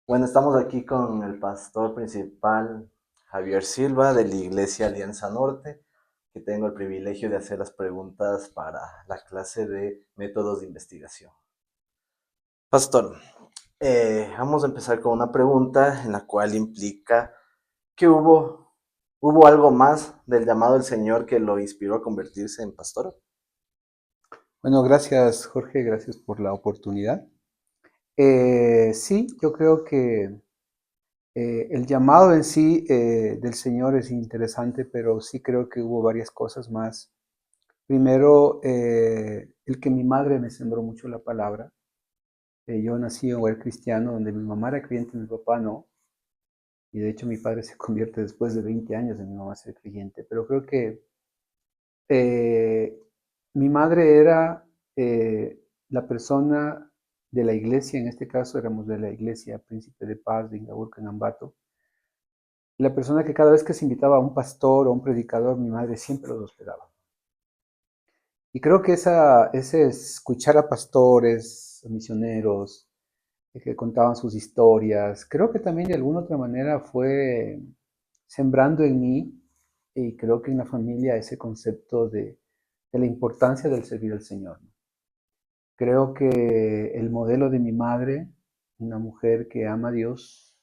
Bueno, estamos aquí con el pastor principal Javier Silva de la Iglesia Alianza Norte, que tengo el privilegio de hacer las preguntas para la clase de métodos de investigación. Pastor, vamos a empezar con una pregunta en la cual implica que hubo algo más del llamado del Señor que lo inspiró a convertirse en pastor. Bueno, gracias Jorge, gracias por la oportunidad. Sí, yo creo que el llamado en sí del Señor es interesante, pero sí creo que hubo varias cosas más. Primero, el que mi madre me sembró mucho la palabra. Yo nací en un hogar cristiano donde mi mamá era creyente y mi papá no. Y de hecho mi padre se convierte después de 20 años de mi mamá ser creyente. Pero creo que Eh, mi madre era la persona de la iglesia, en este caso éramos de la iglesia Príncipe de Paz de Ingaurca en Ambato, la persona que cada vez que se invitaba a un pastor o un predicador, mi madre siempre los hospedaba. Y creo que ese escuchar a pastores, a misioneros, que contaban sus historias, creo que también de alguna otra manera fue sembrando en mí y creo que en la familia ese concepto de la importancia del servir al Señor. Creo que el modelo de mi madre, una mujer que ama a Dios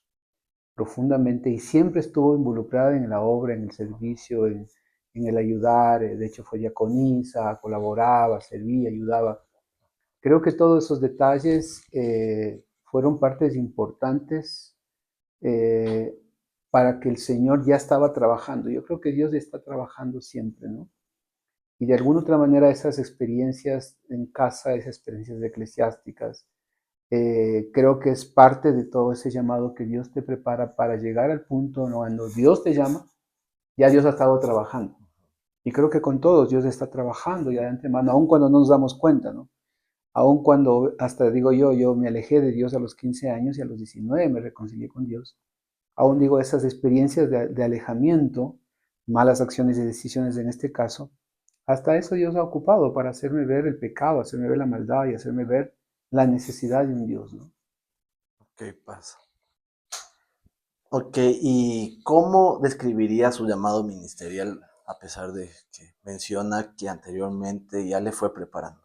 profundamente y siempre estuvo involucrada en la obra, en el servicio, en el ayudar, de hecho fue diaconisa, colaboraba, servía, ayudaba. Creo que todos esos detalles fueron partes importantes eh, para que el Señor ya estaba trabajando. Yo creo que Dios está trabajando siempre, ¿no? Y de alguna otra manera esas experiencias en casa, esas experiencias eclesiásticas, creo que es parte de todo ese llamado que Dios te prepara para llegar al punto ¿no? Cuando Dios te llama, ya Dios ha estado trabajando. Y creo que con todos Dios está trabajando ya de antemano, aun cuando no nos damos cuenta, ¿no? Aun cuando, hasta digo yo me alejé de Dios a los 15 años y a los 19 me reconcilié con Dios. Aún digo, esas experiencias de alejamiento, malas acciones y decisiones en este caso, hasta eso Dios ha ocupado para hacerme ver el pecado, hacerme ver la maldad y hacerme ver la necesidad de un Dios, ¿no? ¿Qué pasa? Ok, ¿y cómo describiría su llamado ministerial a pesar de que menciona que anteriormente ya le fue preparando?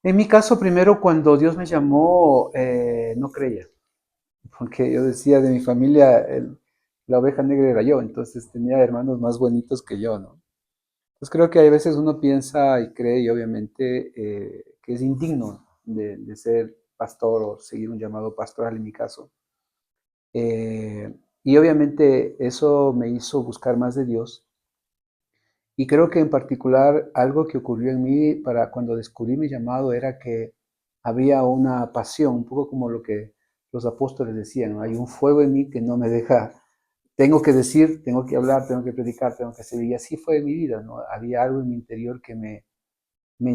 En mi caso, primero, cuando Dios me llamó, no creía, porque yo decía de mi familia, la oveja negra era yo, entonces tenía hermanos más bonitos que yo, ¿no? Entonces creo que hay veces uno piensa y cree, y obviamente, que es indigno de ser pastor o seguir un llamado pastoral en mi caso. Y obviamente eso me hizo buscar más de Dios. Y creo que en particular algo que ocurrió en mí para cuando descubrí mi llamado era que había una pasión, un poco como lo que los apóstoles decían, ¿no? Hay un fuego en mí que no me deja, tengo que decir, tengo que hablar, tengo que predicar, tengo que hacer. Y así fue mi vida, ¿no? Había algo en mi interior que me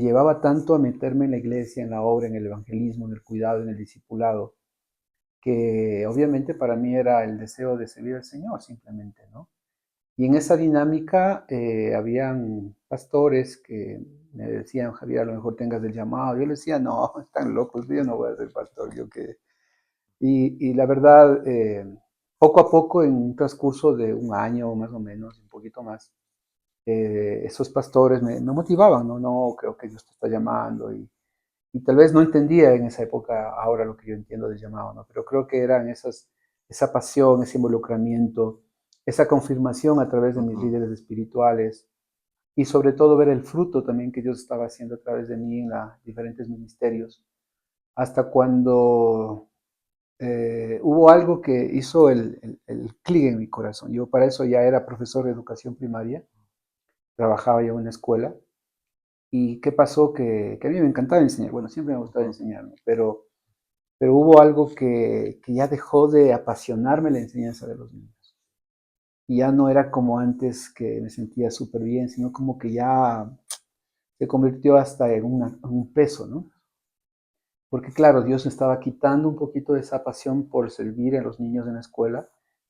llevaba tanto a meterme en la iglesia, en la obra, en el evangelismo, en el cuidado, en el discipulado, que obviamente para mí era el deseo de servir al Señor simplemente, ¿no? Y en esa dinámica habían pastores que me decían, Javier, a lo mejor tengas el llamado. Yo les decía, no, están locos, yo no voy a ser pastor, yo qué. Y la verdad, poco a poco, en un transcurso de un año más o menos, un poquito más, esos pastores me motivaban, ¿no? No, creo que Dios te está llamando y tal vez no entendía en esa época ahora lo que yo entiendo del llamado, ¿no? Pero creo que eran esa pasión, ese involucramiento, esa confirmación a través de mis Ujú. líderes espirituales y sobre todo ver el fruto también que Dios estaba haciendo a través de mí en los diferentes ministerios, hasta cuando hubo algo que hizo el clic en mi corazón. Yo para eso ya era profesor de educación primaria, trabajaba ya en una escuela. ¿Y qué pasó? Que a mí me encantaba enseñar, bueno, siempre me ha gustado Ujú. enseñar, ¿no? Pero hubo algo que ya dejó de apasionarme la enseñanza de los niños. Y ya no era como antes que me sentía súper bien, sino como que ya se convirtió hasta en un peso, ¿no? Porque claro, Dios me estaba quitando un poquito de esa pasión por servir a los niños en la escuela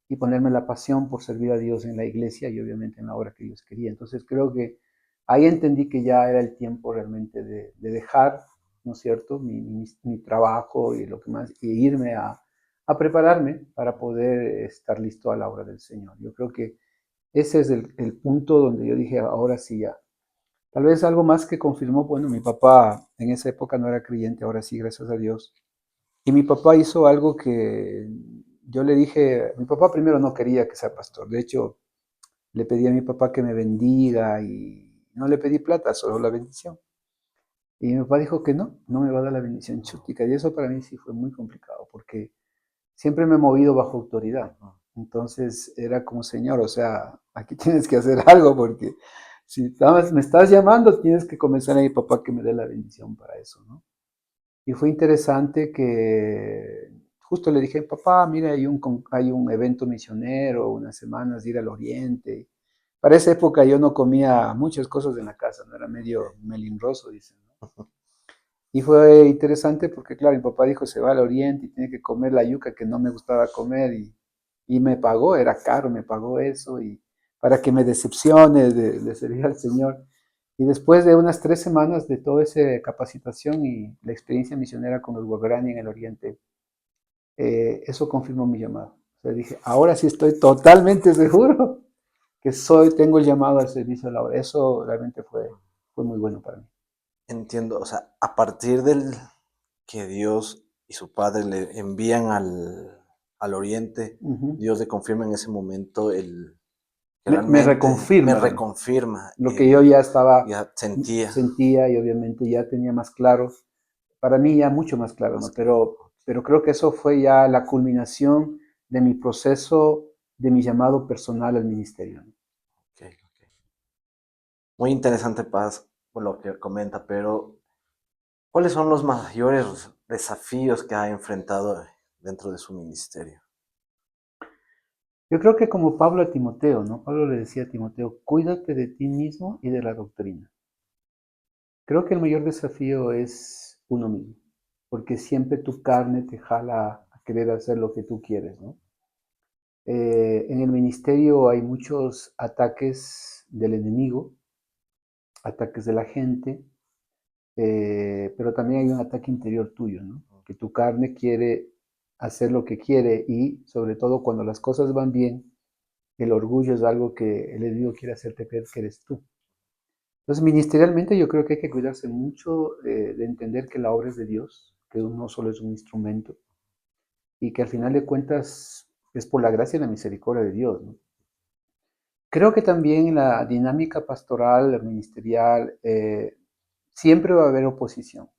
y ponerme la pasión por servir a Dios en la iglesia y obviamente en la obra que Dios quería. Entonces creo que ahí entendí que ya era el tiempo realmente de dejar. ¿no es cierto? Mi trabajo y lo que más, y irme a prepararme para poder estar listo a la obra del Señor. Yo creo que ese es el punto donde yo dije, ahora sí ya. Tal vez algo más que confirmó, bueno, mi papá en esa época no era creyente, ahora sí, gracias a Dios. Y mi papá hizo algo que yo le dije, mi papá primero no quería que sea pastor, de hecho le pedí a mi papá que me bendiga y no le pedí plata, solo la bendición. Y mi papá dijo que no me va a dar la bendición chútica. Y eso para mí sí fue muy complicado, porque siempre me he movido bajo autoridad. Entonces era como, Señor, o sea, aquí tienes que hacer algo, porque si me estás llamando, tienes que comenzar a mi papá que me dé la bendición para eso, ¿no? Y fue interesante que justo le dije, papá, mira, hay un evento misionero, unas semanas de ir al Oriente. Para esa época yo no comía muchas cosas en la casa, no era medio melindroso, dicen, ¿no? Y fue interesante porque, claro, mi papá dijo, se va al Oriente y tiene que comer la yuca que no me gustaba comer y me pagó, era caro, me pagó eso y para que me decepcione de servir al Señor. Y después de unas 3 semanas de toda esa capacitación y la experiencia misionera con el Guagrani en el Oriente, eso confirmó mi llamado. O sea, dije, ahora sí estoy totalmente seguro que tengo el llamado al servicio de la obra. Eso realmente fue muy bueno para mí. Entiendo, o sea, a partir del que Dios y su Padre le envían al Oriente, Ujú. Dios le confirma en ese momento que Me realmente me reconfirma reconfirma lo que yo ya estaba, ya sentía sentía y obviamente ya tenía más claro, para mí ya mucho más claro, más ¿no? claro. Pero creo que eso fue ya la culminación de mi proceso, de mi llamado personal al ministerio, ¿no? Ok, ok. Muy interesante, Paz, por lo que comenta, pero ¿cuáles son los mayores desafíos que ha enfrentado dentro de su ministerio? Yo creo que como Pablo a Timoteo, ¿no? Pablo le decía a Timoteo, cuídate de ti mismo y de la doctrina. Creo que el mayor desafío es uno mismo, porque siempre tu carne te jala a querer hacer lo que tú quieres, ¿no? En el ministerio hay muchos ataques del enemigo, ataques de la gente, pero también hay un ataque interior tuyo, ¿no? Que tu carne quiere hacer lo que quiere y sobre todo cuando las cosas van bien, el orgullo es algo que el enemigo quiere hacerte creer que eres tú. Entonces, ministerialmente yo creo que hay que cuidarse mucho de entender que la obra es de Dios, que uno solo es un instrumento y que al final de cuentas es por la gracia y la misericordia de Dios, ¿no? Creo que también en la dinámica pastoral, ministerial, siempre va a haber oposición,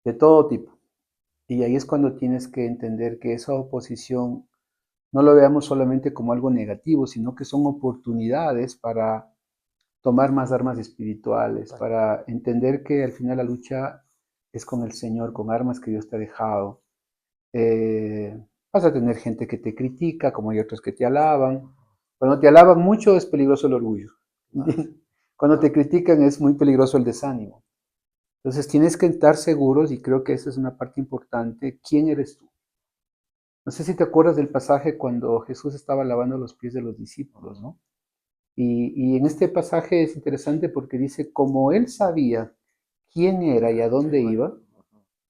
de todo tipo. Y ahí es cuando tienes que entender que esa oposición no lo veamos solamente como algo negativo, sino que son oportunidades para tomar más armas espirituales, para entender que al final la lucha es con el Señor, con armas que Dios te ha dejado. Eh, Vas a tener gente que te critica, como hay otros que te alaban. Cuando te alaban mucho es peligroso el orgullo. Cuando te critican es muy peligroso el desánimo. Entonces tienes que estar seguros y creo que esa es una parte importante. ¿Quién eres tú? No sé si te acuerdas del pasaje cuando Jesús estaba lavando los pies de los discípulos, ¿no? Y en este pasaje es interesante porque dice, como él sabía quién era y a dónde iba,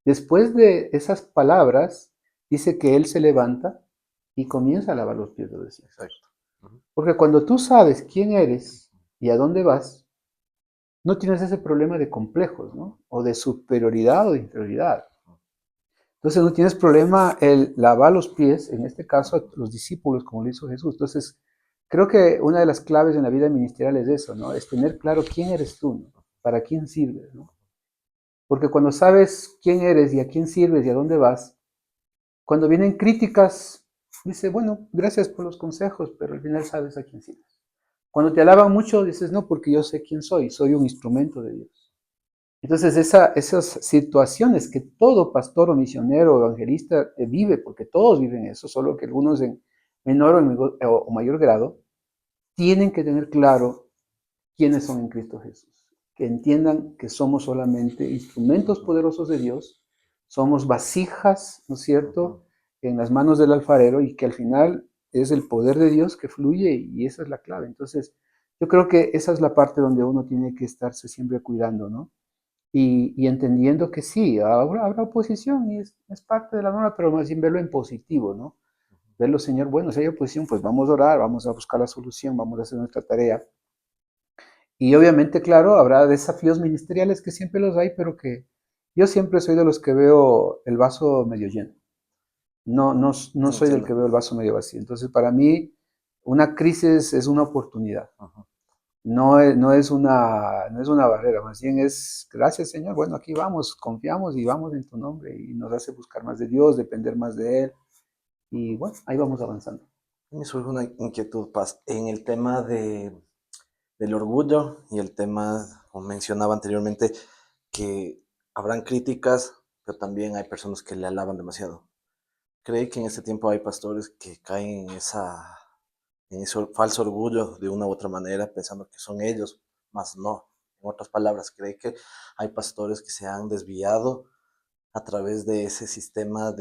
después de esas palabras, dice que él se levanta y comienza a lavar los pies de los discípulos. Exacto. Ujú. Porque cuando tú sabes quién eres y a dónde vas, no tienes ese problema de complejos, ¿no? O de superioridad o de inferioridad. Entonces no tienes problema el lavar los pies, en este caso a los discípulos, como lo hizo Jesús. Entonces, creo que una de las claves en la vida ministerial es eso, ¿no? Es tener claro quién eres tú, ¿no? Para quién sirves, ¿no? Porque cuando sabes quién eres y a quién sirves y a dónde vas, cuando vienen críticas, dice, bueno, gracias por los consejos, pero al final sabes a quién sirves. Cuando te alaban mucho, dices, no, porque yo sé quién soy un instrumento de Dios. Entonces, esas situaciones que todo pastor o misionero o evangelista vive, porque todos viven eso, solo que algunos en menor o mayor grado, tienen que tener claro quiénes son en Cristo Jesús. Que entiendan que somos solamente instrumentos poderosos de Dios, somos vasijas, ¿no es cierto?, en las manos del alfarero y que al final es el poder de Dios que fluye y esa es la clave. Entonces, yo creo que esa es la parte donde uno tiene que estarse siempre cuidando, ¿no? y entendiendo que sí, habrá oposición y es parte de la norma, pero más bien verlo en positivo, ¿no? Verlo, Señor, bueno, si hay oposición, pues vamos a orar, vamos a buscar la solución, vamos a hacer nuestra tarea. Y obviamente, claro, habrá desafíos ministeriales que siempre los hay, pero que yo siempre soy de los que veo el vaso medio lleno. No soy del que Entiendo. veo el vaso medio vacío. Entonces, para mí, una crisis es una oportunidad. Ujú. No es una barrera, más bien es, gracias Señor, bueno, aquí vamos, confiamos y vamos en tu nombre y nos hace buscar más de Dios, depender más de Él y bueno, ahí vamos avanzando. Me surge una inquietud, Paz, en el tema del orgullo y el tema, como mencionaba anteriormente, que habrán críticas, pero también hay personas que le alaban demasiado. ¿Cree que en este tiempo hay pastores que caen en ese falso orgullo de una u otra manera, pensando que son ellos, más no? En otras palabras, ¿cree que hay pastores que se han desviado a través de ese sistema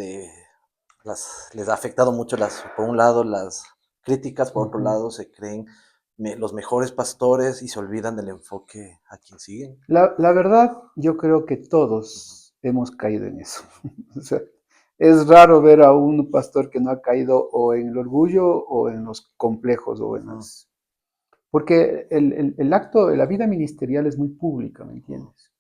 les ha afectado mucho por un lado las críticas, por otro Ujú. lado se creen los mejores pastores y se olvidan del enfoque a quien siguen? La verdad, yo creo que Ujú, todos hemos caído en eso. O sea, es raro ver a un pastor que no ha caído o en el orgullo o en los complejos o en ujú, las... Porque el acto de la vida ministerial es muy pública, ¿me ujú, entiendes?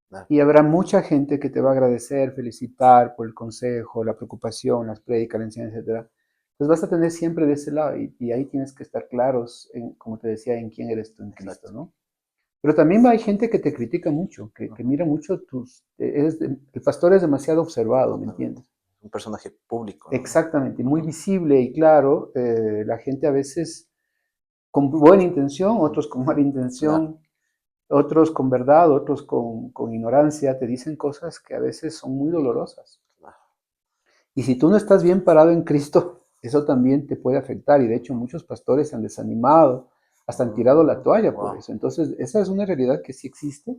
claro, Y habrá mucha gente que te va a agradecer, felicitar por el consejo, la preocupación, las prédicas, la enseñanza, etc. Entonces vas a tener siempre de ese lado y ahí tienes que estar claros, como te decía, en quién eres tú en Cristo, exacto. ¿no? Pero también hay gente que te critica mucho, que Ujú, mira mucho el pastor es demasiado observado, ¿me totalmente. entiendes? Un personaje público, ¿no? Exactamente, muy Ujú, visible y claro, la gente a veces con buena intención, ujú, otros con mala claro, intención, otros con verdad, otros con ignorancia, te dicen cosas que a veces son muy dolorosas. claro. Y si tú no estás bien parado en Cristo, eso también te puede afectar. Y de hecho muchos pastores se han desanimado, hasta han tirado la toalla por Wow. eso. Entonces, esa es una realidad que sí existe,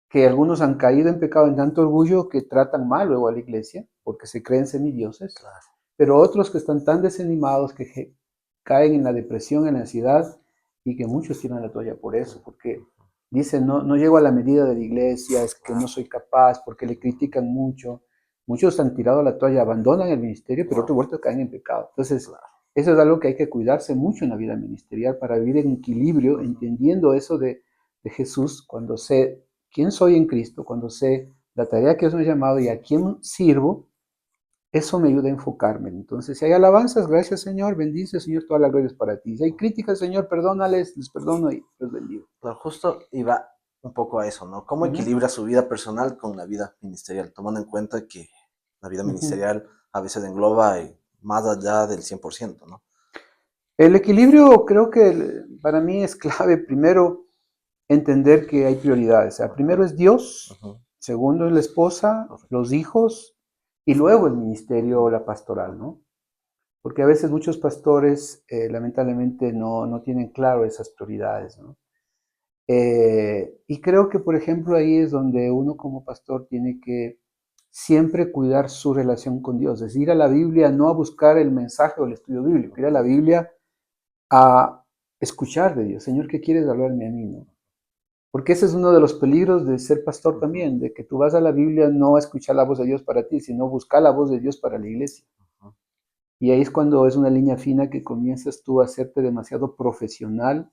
que algunos han caído en pecado en tanto orgullo que tratan mal luego a la iglesia, porque se creen semidioses, Claro. pero otros que están tan desanimados que caen en la depresión, en la ansiedad, y que muchos tiran la toalla por eso, porque dicen, no llego a la medida de la iglesia, es que no Claro. soy capaz, porque le critican mucho. Muchos han tirado la toalla, abandonan el ministerio, pero Wow. otros vueltos caen en pecado. Entonces, Claro. eso es algo que hay que cuidarse mucho en la vida ministerial para vivir en equilibrio, Ujú, entendiendo eso de Jesús, cuando sé quién soy en Cristo, cuando sé la tarea que Dios me ha llamado y a quién sirvo, eso me ayuda a enfocarme. Entonces, si hay alabanzas, gracias Señor, bendice Señor, toda la gloria es para ti. Si hay ujú. críticas, Señor, perdónales, les perdono y los bendigo. Pero justo iba un poco a eso, ¿no? ¿Cómo Ujú, equilibra su vida personal con la vida ministerial? Tomando en cuenta que la vida ujú. ministerial a veces engloba más allá del 100%, ¿no? El equilibrio creo que para mí es clave, primero, entender que hay prioridades. O sea, Ujú, primero es Dios, ujú, segundo es la esposa, correcto. los hijos y luego el ministerio o la pastoral, Ujú, ¿no? Porque a veces muchos pastores lamentablemente no tienen claro esas prioridades, ¿no? Y creo que, por ejemplo, ahí es donde uno como pastor tiene que siempre cuidar su relación con Dios, es decir, ir a la Biblia no a buscar el mensaje o el estudio bíblico, ir a la ujú, Biblia a escuchar de Dios. Señor, ¿qué quieres hablarme a mí? ¿No? Porque ese es uno de los peligros de ser pastor ujú, también, de que tú vas a la Biblia no a escuchar la voz de Dios para ti, sino buscar la voz de Dios para la iglesia. ujú. Y ahí es cuando es una línea fina que comienzas tú a hacerte demasiado profesional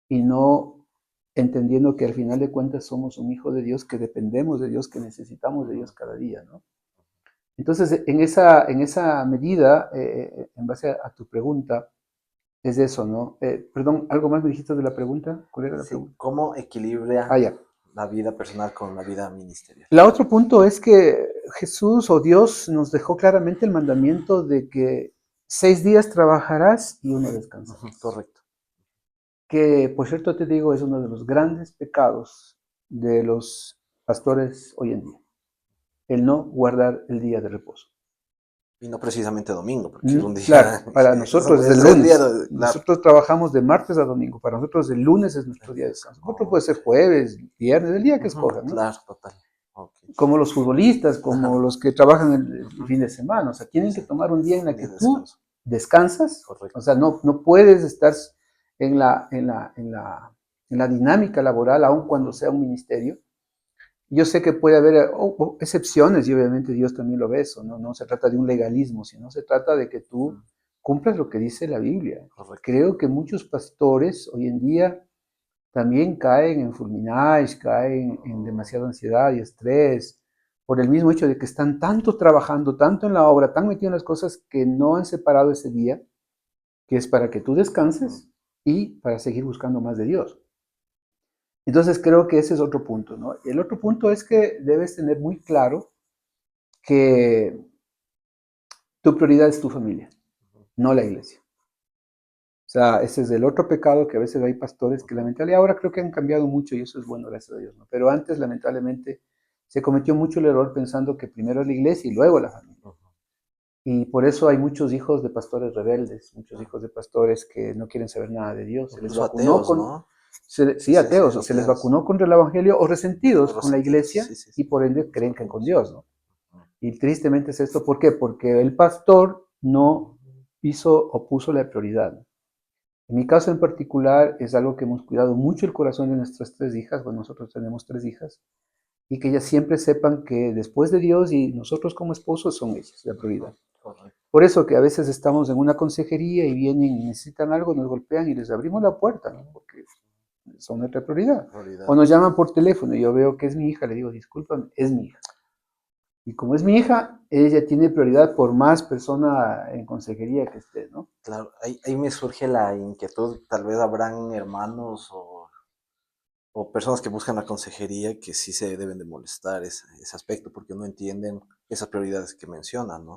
y no entendiendo que al final de cuentas somos un hijo de Dios, que dependemos de Dios, que necesitamos de Dios cada día, ¿no? Entonces, en esa medida, en base a tu pregunta, es eso, ¿no? Perdón, ¿algo más me dijiste de la pregunta? ¿Cuál era la Sí, pregunta? ¿cómo Ah, equilibra ya. la vida personal con la vida ministerial? La otro punto es que Jesús o Dios nos dejó claramente el mandamiento de que 6 días trabajarás y uno Ujú, descansarás. correcto. Que, por cierto, te digo, es uno de los grandes pecados de los pastores hoy en día, el no guardar el día de reposo. Y no precisamente domingo, porque es un Claro, día para que nosotros es el es el día lunes. de, claro. Nosotros trabajamos de martes a domingo. Para nosotros el lunes es nuestro día de descanso. Otro puede Ok. ser jueves, viernes, el día que Ujú, escojan, ¿no? claro, total. Ok. Como los futbolistas, como Claro. los que trabajan el Ujú, fin de semana. O sea, tienen que sí, tomar un día en un el día que de tú descanso. descansas. O Correcto. sea, no puedes estar en la dinámica laboral, aun cuando Ujú, sea un ministerio. Yo sé que puede haber excepciones y obviamente Dios también lo ve eso, ¿no? No se trata de un legalismo, sino se trata de que tú cumplas lo que dice la Biblia. Correcto. Creo que muchos pastores hoy en día también caen en fulminage, caen en demasiada ansiedad y estrés, por el mismo hecho de que están tanto trabajando, tanto en la obra, tan metidos en las cosas que no han separado ese día, que es para que tú descanses y para seguir buscando más de Dios. Entonces creo que ese es otro punto, ¿no? Y el otro punto es que debes tener muy claro que tu prioridad es tu familia, no la iglesia. O sea, ese es el otro pecado que a veces hay pastores que lamentablemente ahora creo que han cambiado mucho y eso es bueno, gracias a Dios, ¿no? Pero antes lamentablemente se cometió mucho el error pensando que primero es la iglesia y luego la familia. Y por eso hay muchos hijos de pastores rebeldes, muchos hijos de pastores que no quieren saber nada de Dios. Se les Incluso vacunó ateos, con, ¿no? sí, ateos, o se les ateos. vacunó contra el evangelio o resentidos O con la resentidos, iglesia sí. y por ende creen que con Dios, ¿no? Y tristemente es esto, ¿por qué? Porque el pastor no hizo o puso la prioridad. En mi caso en particular es algo que hemos cuidado mucho el corazón de nuestras 3 hijas, bueno, nosotros tenemos 3 hijas, y que ellas siempre sepan que después de Dios y nosotros como esposos son ellas la prioridad. Correcto. Por eso que a veces estamos en una consejería y vienen y necesitan algo, nos golpean y les abrimos la puerta, ¿no? Porque son nuestra prioridad. O nos llaman por teléfono y yo veo que es mi hija, le digo, discúlpame, es mi hija. Y como es mi hija, ella tiene prioridad por más persona en consejería que esté, ¿no? Claro, ahí me surge la inquietud, tal vez habrán hermanos o personas que buscan la consejería que sí se deben de molestar ese aspecto porque no entienden esas prioridades que mencionan, ¿no?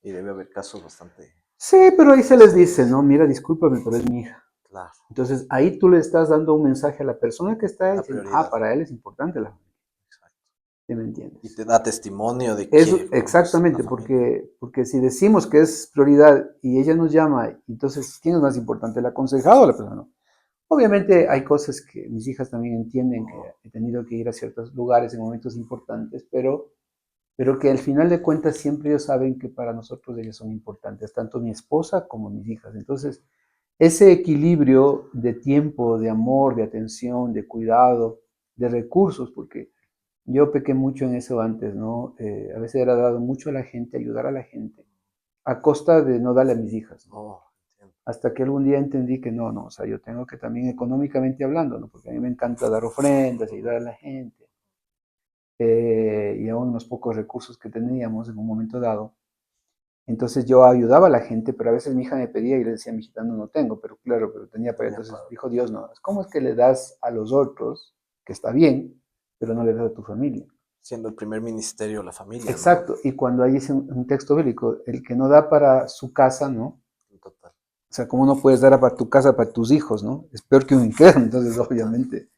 Y debe haber casos bastante... Sí, pero ahí se les dice, ¿no? Mira, discúlpame, pero es mi hija. Claro. Entonces, ahí tú le estás dando un mensaje a la persona que está La diciendo, prioridad. para él es importante la familia. Exacto. ¿Sí me Y entiendes? te da testimonio de Eso, que... exactamente, porque si decimos que es prioridad y ella nos llama, entonces, ¿quién es más importante, el aconsejado o la persona? No. Obviamente hay cosas que mis hijas también entienden, que he tenido que ir a ciertos lugares en momentos importantes, pero que al final de cuentas siempre ellos saben que para nosotros ellas son importantes, tanto mi esposa como mis hijas. Entonces, ese equilibrio de tiempo, de amor, de atención, de cuidado, de recursos, porque yo pequé mucho en eso antes, ¿no? A veces era dado mucho a la gente, ayudar a la gente, a costa de no darle a mis hijas, ¿no? Oh, Hasta que algún día entendí que no, o sea, yo tengo que también económicamente hablando, ¿no? Porque a mí me encanta dar ofrendas, ayudar a la gente. Y aún los pocos recursos que teníamos en un momento dado. Entonces yo ayudaba a la gente, pero a veces mi hija me pedía y le decía, mi hijita, no tengo, pero claro, pero tenía para. Entonces dijo Dios, no, ¿cómo es que le das a los otros, que está bien, pero no le das a tu familia? Siendo el primer ministerio la familia, Exacto, ¿no? y cuando hay un texto bíblico, el que no da para su casa, ¿no? Total. O sea, ¿cómo no puedes dar para tu casa, para tus hijos, ¿no? Es peor que un infierno, entonces obviamente.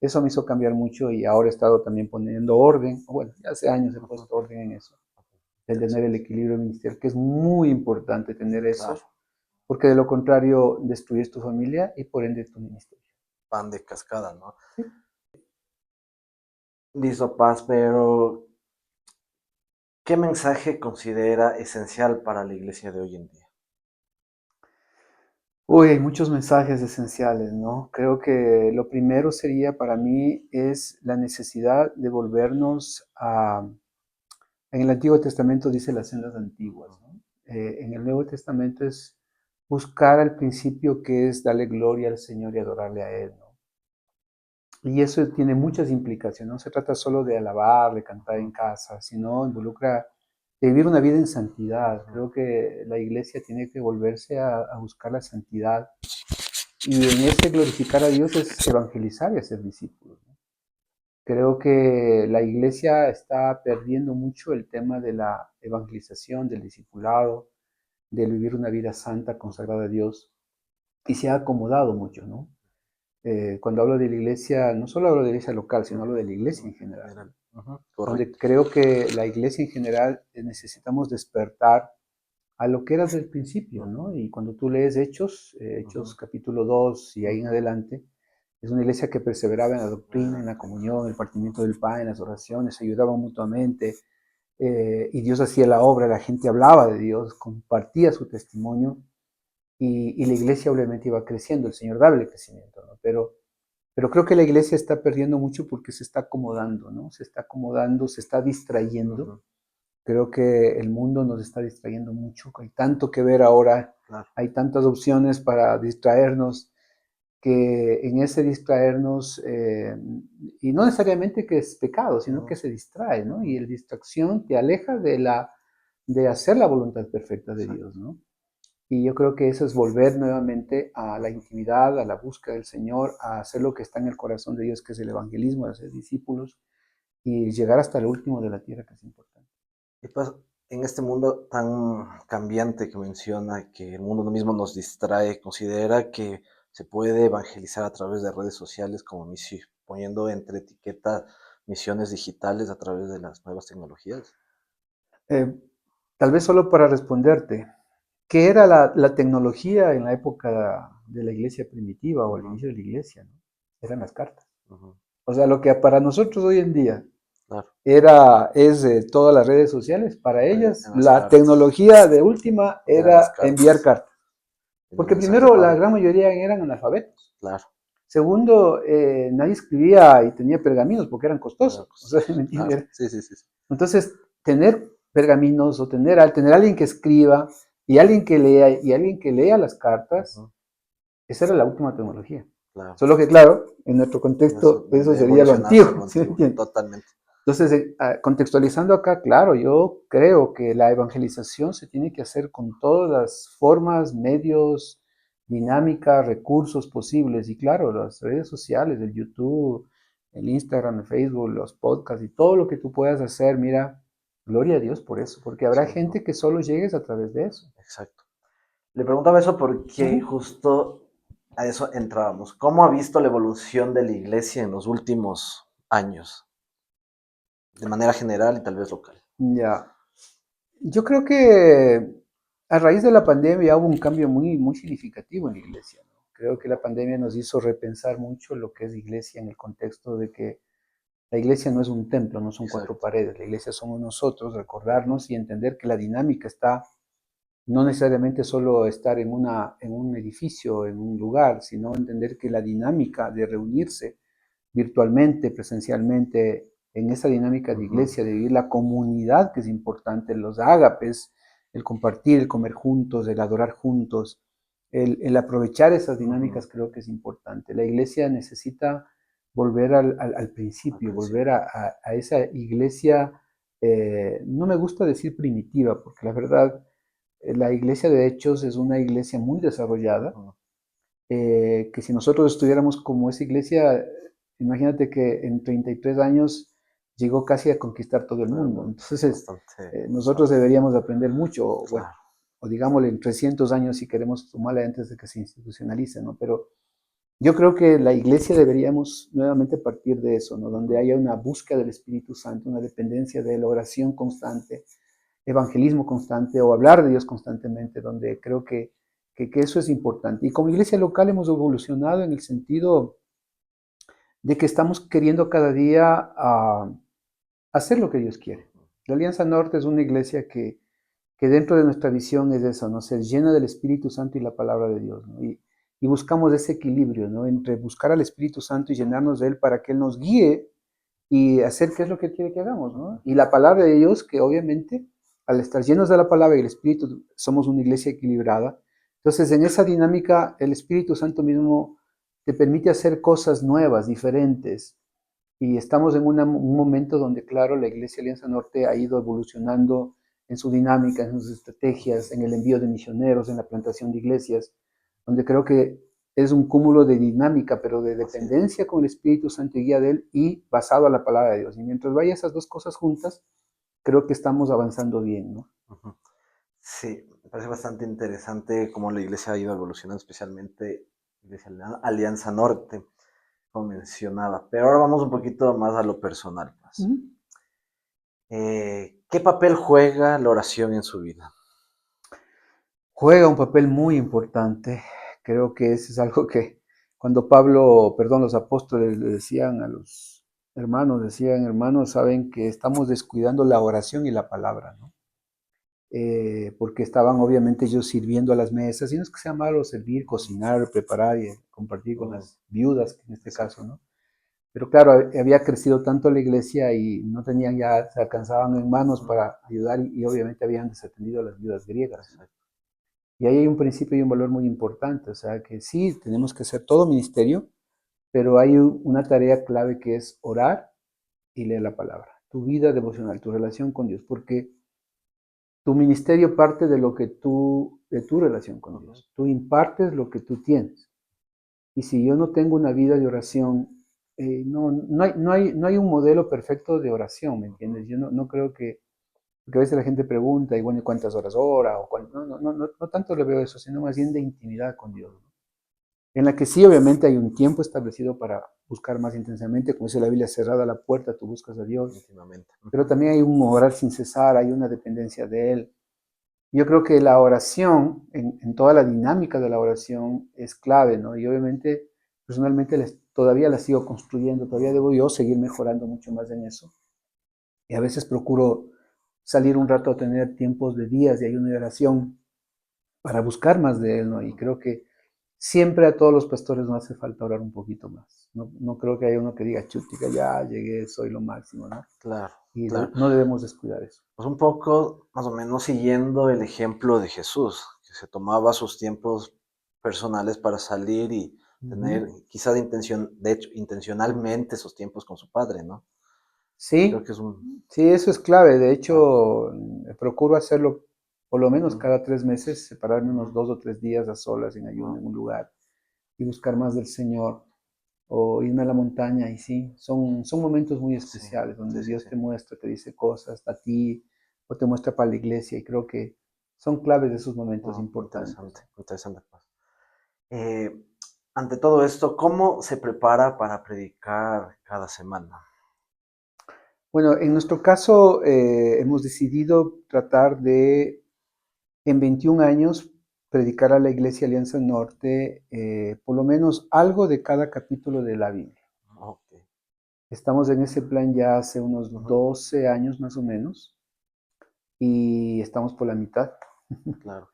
Eso me hizo cambiar mucho y ahora he estado también poniendo orden, bueno, ya hace años he puesto orden en eso, el tener el equilibrio ministerial, que es muy importante tener eso, Claro. porque de lo contrario destruyes tu familia y por ende tu ministerio. Pan de cascada, ¿no? Sí. Listo, Paz, pero ¿qué mensaje considera esencial para la iglesia de hoy en día? Uy, hay muchos mensajes esenciales, ¿no? Creo que lo primero sería para mí es la necesidad de volvernos a... En el Antiguo Testamento dice las sendas antiguas, ¿no? En el Nuevo Testamento es buscar al principio que es darle gloria al Señor y adorarle a Él, ¿no? Y eso tiene muchas implicaciones, no se trata solo de alabar, de cantar en casa, sino involucra de vivir una vida en santidad. Creo que la iglesia tiene que volverse a buscar la santidad y en ese glorificar a Dios es evangelizar y hacer discípulos, ¿no? Creo que la iglesia está perdiendo mucho el tema de la evangelización, del discipulado, de vivir una vida santa, consagrada a Dios, y se ha acomodado mucho, ¿no? Cuando hablo de la iglesia, no solo hablo de la iglesia local, sino hablo de la iglesia en general, donde creo que la iglesia en general necesitamos despertar a lo que era desde el principio, ¿no? Y cuando tú lees Hechos capítulo 2 y ahí en adelante, es una iglesia que perseveraba en la doctrina, en la comunión, en el partimiento del pan, en las oraciones, se ayudaban mutuamente, y Dios hacía la obra, la gente hablaba de Dios, compartía su testimonio, y la iglesia obviamente iba creciendo, el Señor daba el crecimiento, ¿no? Pero Pero creo que la iglesia está perdiendo mucho porque se está acomodando, ¿no? Se está acomodando, se está distrayendo. Creo que el mundo nos está distrayendo mucho. Hay tanto que ver ahora, Claro. hay tantas opciones para distraernos, que en ese distraernos, y no necesariamente que es pecado, sino que se distrae, ¿no? Y la distracción te aleja de hacer la voluntad perfecta de Dios, ¿no? Y yo creo que eso es volver nuevamente a la intimidad, a la búsqueda del Señor, a hacer lo que está en el corazón de Dios, que es el evangelismo, de ser discípulos y llegar hasta el último de la tierra, que es importante. Y pues en este mundo tan cambiante que menciona, que el mundo mismo nos distrae, considera que se puede evangelizar a través de redes sociales como misión, poniendo entre etiquetas misiones digitales a través de las nuevas tecnologías. Eh, Tal vez solo para responderte, ¿qué era la tecnología en la época de la iglesia primitiva o al inicio de la iglesia? ¿No? Eran las cartas. O sea, lo que para nosotros hoy en día Claro, es todas las redes sociales, para ellas en las la cartas, tecnología de última eran las era enviar cartas, cartas. el Porque mensaje primero la Pablo, gran mayoría eran analfabetos. claro, Segundo, nadie escribía y tenía pergaminos porque eran eran costosos. O sea, costosos, ¿me claro, entiendes? sí, sí, sí, sí, Entonces, tener pergaminos o tener alguien que escriba y alguien que lea y alguien que lea las cartas, esa era la última tecnología. claro, Solo que, claro, en nuestro eso contexto, eso debe sería lo evolucionarse a antiguo, lo ¿sí me antiguo, entiendes? totalmente, Entonces, contextualizando acá, claro, yo creo que la evangelización se tiene que hacer con todas las formas, medios, dinámicas, recursos posibles. Y claro, las redes sociales, el YouTube, el Instagram, el Facebook, los podcasts y todo lo que tú puedas hacer, mira, gloria a Dios por eso, porque habrá sí, gente que solo llegues a través de eso. exacto. Le preguntaba eso porque Ujú. justo a eso entrábamos. ¿Cómo ha visto la evolución de la iglesia en los últimos años? De manera general y tal vez local. Ya, yo creo que a raíz de la pandemia hubo un cambio muy, muy significativo en la iglesia, ¿no? Creo que la pandemia nos hizo repensar mucho lo que es iglesia en el contexto de que la iglesia no es un templo, no son cuatro Exacto. paredes, la iglesia somos nosotros, recordarnos y entender que la dinámica está no necesariamente solo estar en un edificio, en un lugar, sino entender que la dinámica de reunirse virtualmente, presencialmente, en esa dinámica de iglesia, de vivir la comunidad que es importante, los ágapes, el compartir, el comer juntos, el adorar juntos, el aprovechar esas dinámicas creo que es importante. La iglesia necesita volver al Al principio, volver principio. a esa iglesia, no me gusta decir primitiva, porque la verdad, la iglesia de Hechos es una iglesia muy desarrollada, que si nosotros estuviéramos como esa iglesia, imagínate que en 33 años llegó casi a conquistar todo el Todo el mundo. mundo. Entonces, Bastante nosotros avanzado. deberíamos aprender mucho, o, bueno, Claro. o digámosle en 300 años si queremos sumarle antes de que se institucionalice, ¿no? Pero yo creo que la iglesia deberíamos nuevamente partir de eso, ¿no? Donde haya una búsqueda del Espíritu Santo, una dependencia de la oración constante, evangelismo constante o hablar de Dios constantemente, donde creo que eso es importante. Y como iglesia local hemos evolucionado en el sentido de que estamos queriendo cada día hacer lo que Dios quiere. La Alianza Norte es una iglesia que dentro de nuestra visión es eso, ¿no? Ser llena del Espíritu Santo y la palabra de Dios, ¿no? Y buscamos ese equilibrio, ¿no? Entre buscar al Espíritu Santo y llenarnos de Él para que Él nos guíe y hacer qué es lo que Él quiere que hagamos, ¿no? Y la palabra de Dios, que obviamente al estar llenos de la palabra y el Espíritu, somos una iglesia equilibrada. Entonces, en esa dinámica, el Espíritu Santo mismo te permite hacer cosas nuevas, diferentes. Y estamos en un momento donde, claro, la Iglesia Alianza Norte ha ido evolucionando en su dinámica, en sus estrategias, en el envío de misioneros, en la plantación de iglesias, donde creo que es un cúmulo de dinámica, pero de Así es. dependencia con el Espíritu Santo y guía de Él y basado a la palabra de Dios. Y mientras vaya esas dos cosas juntas, creo que estamos avanzando bien, ¿no? Sí, me parece bastante interesante cómo la iglesia ha ido evolucionando, especialmente Iglesia Alianza Norte, como mencionaba. Pero ahora vamos un poquito más a lo personal, pues. Uh-huh. ¿Qué papel juega la oración en su vida? Juega un papel muy importante. Creo que eso es algo que cuando Pablo, perdón, los apóstoles le decían a los hermanos, decían, hermanos, saben que estamos descuidando la oración y la palabra, ¿no? porque estaban obviamente ellos sirviendo a las mesas, y no es que sea malo servir, cocinar, preparar y compartir con las viudas, en este caso, ¿no? Pero claro, había crecido tanto la iglesia y no tenían ya, se alcanzaban en manos para ayudar y obviamente habían desatendido a las viudas griegas, ¿no? Y ahí hay un principio y un valor muy importante, o sea que sí, tenemos que hacer todo ministerio, pero hay una tarea clave que es orar y leer la palabra, tu vida devocional, tu relación con Dios, porque tu ministerio parte de lo que de tu relación con Dios. Tú impartes lo que tú tienes. Y si yo no tengo una vida de oración, no hay un modelo perfecto de oración, ¿me entiendes? Yo no creo que, porque a veces la gente pregunta, y bueno, ¿cuántas horas ora? O no tanto le veo eso, sino más bien de intimidad con Dios, ¿no? En la que sí, obviamente, hay un tiempo establecido para buscar más intensamente, como dice la Biblia, cerrada la puerta, tú buscas a Dios. Íntimamente. Pero también hay un orar sin cesar, hay una dependencia de Él. Yo creo que la oración, en toda la dinámica de la oración, es clave, ¿no? Y obviamente, personalmente, todavía la sigo construyendo, todavía debo yo seguir mejorando mucho más en eso. Y a veces procuro salir un rato a tener tiempos de días de ayuno y oración para buscar más de Él, ¿no? Y creo que siempre a todos los pastores nos hace falta orar un poquito más. No creo que haya uno que diga, chutica, ya llegué, soy lo máximo, ¿no? Claro, Y claro. no debemos descuidar eso. Pues un poco, más o menos, siguiendo el ejemplo de Jesús, que se tomaba sus tiempos personales para salir y tener, quizá de hecho, intencionalmente esos tiempos con su padre, ¿no? Creo Sí, que es un... sí, eso es clave. De Ah, hecho, procuro hacerlo por lo menos ujú, cada 3 meses, separarme unos ujú, 2 o 3 días a solas en ayuno ujú, en un lugar y buscar más del Señor o irme a la montaña. Y sí, son momentos muy sí, especiales donde sí, sí, Dios sí. te muestra, te dice cosas a ti o te muestra para la iglesia y creo que son claves de esos momentos Oh, importantes. interesante, interesante, pues. Eh, ante todo esto, ¿cómo se prepara para predicar cada semana? Bueno, en nuestro caso hemos decidido tratar de en 21 años predicar a la Iglesia Alianza Norte por lo menos algo de cada capítulo de la Biblia. Ok, Estamos en ese plan ya hace unos ujú, 12 años más o menos y estamos por la mitad, claro.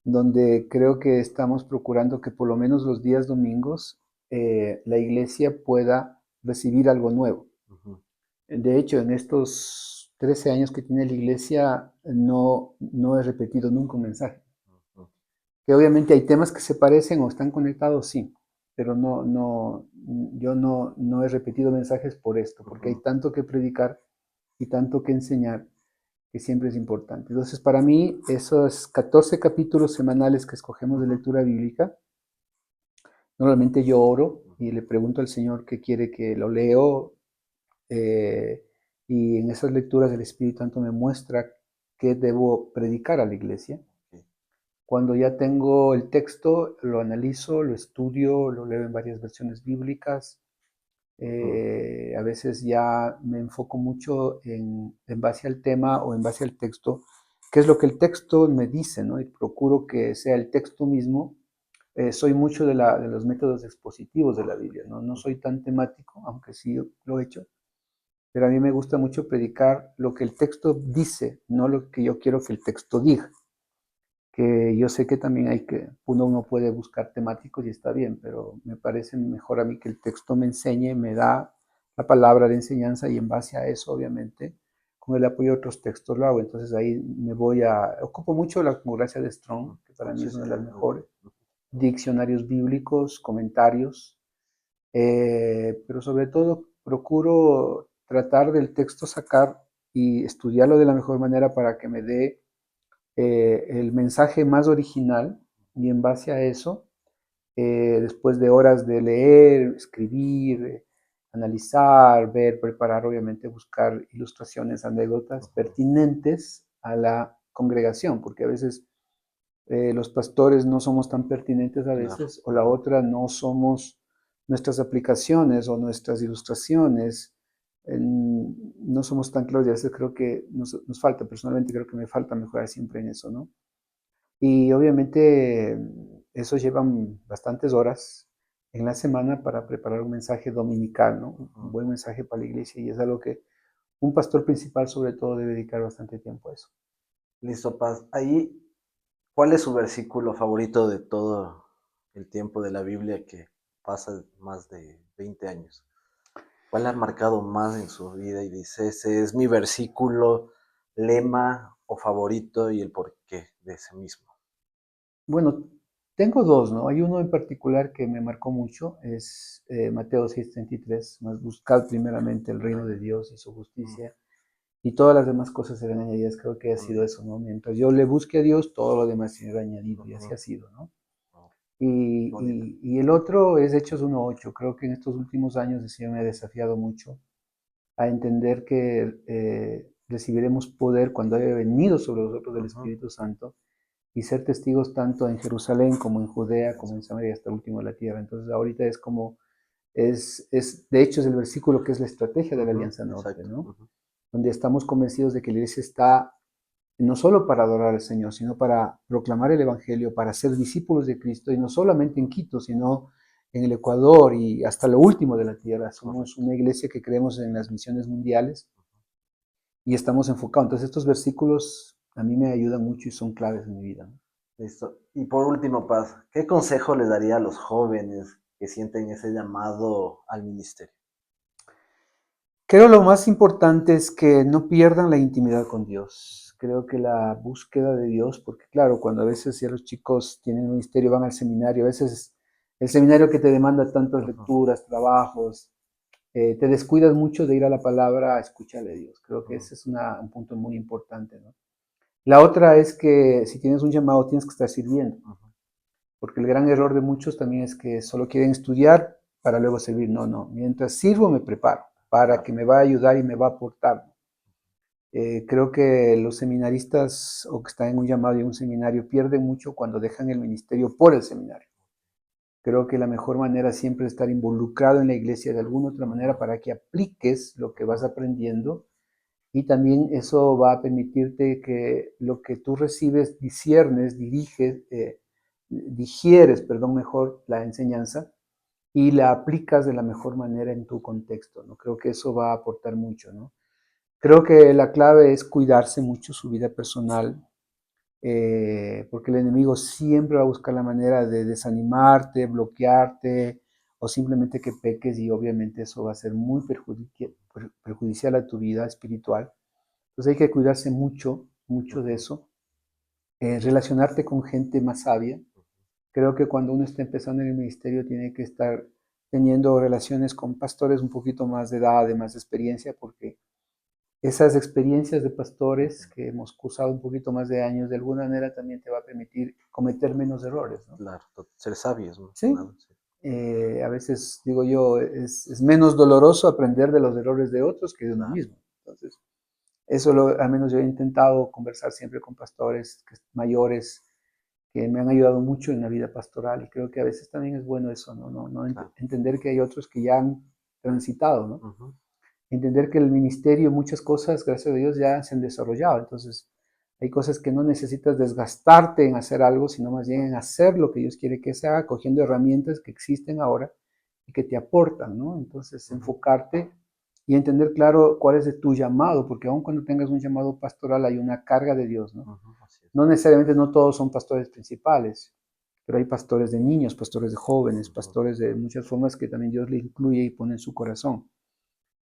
donde creo que estamos procurando que por lo menos los días domingos la iglesia pueda recibir algo nuevo. Ujú, De hecho, en estos 13 años que tiene la iglesia no he repetido nunca un mensaje. ujú, Que obviamente hay temas que se parecen o están conectados, sí, pero yo no he repetido mensajes por esto, porque hay ujú, tanto que predicar y tanto que enseñar que siempre es importante. Entonces, para mí, esos 14 capítulos semanales que escogemos de ujú, lectura bíblica, normalmente yo oro y ujú, le pregunto al Señor qué quiere que lo leo, eh, y en esas lecturas el Espíritu Santo me muestra qué debo predicar a la iglesia. ok, Cuando ya tengo el texto, lo analizo, lo estudio, lo leo en varias versiones bíblicas. ujú, A veces ya me enfoco mucho en base al tema o en base al texto, qué es lo que el texto me dice, ¿no? Y procuro que sea el texto mismo. Soy mucho de los métodos expositivos de la ok, Biblia, ¿no? No ujú, soy tan temático, aunque sí lo he hecho, pero a mí me gusta mucho predicar lo que el texto dice, no lo que yo quiero que el texto diga, que yo sé que también uno puede buscar temáticos y está bien, pero me parece mejor a mí que el texto me enseñe, me da la palabra de enseñanza y en base a eso, obviamente, con el apoyo de otros textos lo hago. Entonces ahí ocupo mucho la concordancia de Strong, ujú. que para Oh, mí sí, es una sí, de sí, las muy bueno. mejores, diccionarios bíblicos, comentarios, pero sobre todo procuro tratar del texto sacar y estudiarlo de la mejor manera para que me dé el mensaje más original y en base a eso, después de horas de leer, escribir, analizar, ver, preparar, obviamente buscar ilustraciones, anécdotas Ujú, pertinentes a la congregación, porque a veces los pastores no somos tan pertinentes a claro. veces, o la Ujú, otra no somos nuestras aplicaciones o nuestras ilustraciones, no somos tan claros y a veces creo que nos falta, personalmente creo que me falta mejorar siempre en eso, ¿no? Y obviamente eso lleva bastantes horas en la semana para preparar un mensaje dominical, ¿no? Un ujú. buen mensaje para la iglesia y es algo que un pastor principal sobre todo debe dedicar bastante tiempo a eso. Listo, Paz. Ahí, ¿cuál es su versículo favorito de todo el tiempo de la Biblia que pasa más de 20 años? ¿Cuál ha marcado más en su vida y dice, ese es mi versículo, lema o favorito y el porqué de ese mismo? Bueno, tengo dos, ¿no? Hay uno en particular que me marcó mucho, es Mateo 6:33, más buscad primeramente el reino de Dios y su Mm, justicia, y todas las demás cosas serán añadidas. Creo que ha muy sido bien. eso, ¿no? Mientras yo le busque a Dios, todo lo demás será añadido, y así Ujú. ha sido, ¿no? Oh, Y, bonito. y el otro es Hechos 1:8. Creo que en estos últimos años el Señor me ha desafiado mucho a entender que recibiremos poder cuando haya venido sobre nosotros el Ujú. Espíritu Santo y ser testigos tanto en Jerusalén como en Judea, como Eso. en Samaria, hasta el último de la tierra. Entonces ahorita es como, de hecho es el versículo que es la estrategia de la Ujú, Alianza Norte, exacto. ¿no? Ujú, Donde estamos convencidos de que la iglesia está no solo para adorar al Señor, sino para proclamar el Evangelio, para ser discípulos de Cristo, y no solamente en Quito, sino en el Ecuador y hasta lo último de la tierra. Somos correcto. una iglesia que creemos en las misiones mundiales y estamos enfocados. Entonces estos versículos a mí me ayudan mucho y son claves en mi vida, ¿no? Listo. Y por último, Paz, ¿qué consejo le daría a los jóvenes que sienten ese llamado al ministerio? Creo lo más importante es que no pierdan la intimidad con Dios. Creo que la búsqueda de Dios, porque claro, cuando a veces ya los chicos tienen un ministerio, van al seminario, a veces el seminario que te demanda tantas Ujú, lecturas, trabajos, te descuidas mucho de ir a la palabra a escucharle a Dios. Creo que ujú, ese es un punto muy importante, ¿no? La otra es que si tienes un llamado tienes que estar sirviendo, ujú, porque el gran error de muchos también es que solo quieren estudiar para luego servir. No, no, mientras sirvo me preparo para claro. que me va a ayudar y me va a aportar. Creo que los seminaristas o que están en un llamado y un seminario pierden mucho cuando dejan el ministerio por el seminario. Creo que la mejor manera siempre es estar involucrado en la iglesia de alguna otra Ujú, manera para que apliques lo que ujú, vas aprendiendo y también eso va a permitirte que lo que tú recibes, disiernes, diriges, digieres, perdón, mejor la enseñanza y la aplicas de la mejor manera en tu contexto, ¿no? Creo que eso va a aportar mucho, ¿no? Creo que la clave es cuidarse mucho su vida personal, porque el enemigo siempre va a buscar la manera de desanimarte, bloquearte o simplemente que peques y obviamente eso va a ser muy perjudicial a tu vida espiritual. Entonces hay que cuidarse mucho, mucho de ujú, eso. Relacionarte con gente más sabia. Creo que cuando uno está empezando en el ministerio tiene que estar teniendo relaciones con pastores un poquito más de edad, de más experiencia, porque esas experiencias de pastores ujú. que hemos cursado un poquito más de años, de alguna manera también te va a permitir cometer menos errores, ¿no? Claro, ser sabios más que Sí, nada. Sí. a veces digo yo, es menos doloroso aprender de los errores de otros que de uno Claro. mismo. Entonces, eso al menos yo he intentado conversar siempre con pastores mayores que me han ayudado mucho en la vida pastoral y creo que a veces también es bueno eso, ¿no? Claro. Entender que hay otros que ya han transitado, ¿no? Ujú, Entender que el ministerio, muchas cosas, gracias a Dios, ya se han desarrollado. Entonces, hay cosas que no necesitas desgastarte en hacer algo, sino más bien en hacer lo que Dios quiere que se haga, cogiendo herramientas que existen ahora y que te aportan, ¿no? Entonces, ujú, enfocarte y entender claro cuál es de tu llamado, porque aun cuando tengas un llamado pastoral hay una carga de Dios, ¿no? ujú, así es. No necesariamente no todos son pastores principales, pero hay pastores de niños, pastores de jóvenes, Ujú, pastores de muchas formas que también Dios le incluye y pone en su corazón.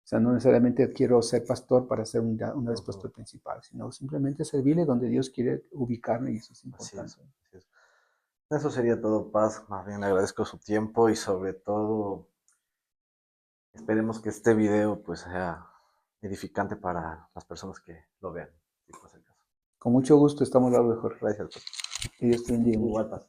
O sea, no necesariamente quiero ser pastor para ser una vez ujú, pastor principal, sino simplemente servirle donde Dios quiere ubicarme y eso es así es. importante. Así es. Eso sería todo, Paz. Más bien le agradezco su tiempo y sobre todo esperemos que este video pues sea edificante para las personas que lo vean. Si fuese el caso. Con mucho gusto estamos hablando de Jorge. Gracias, Paz. Que Dios te bendiga mucho. Igual, Paz.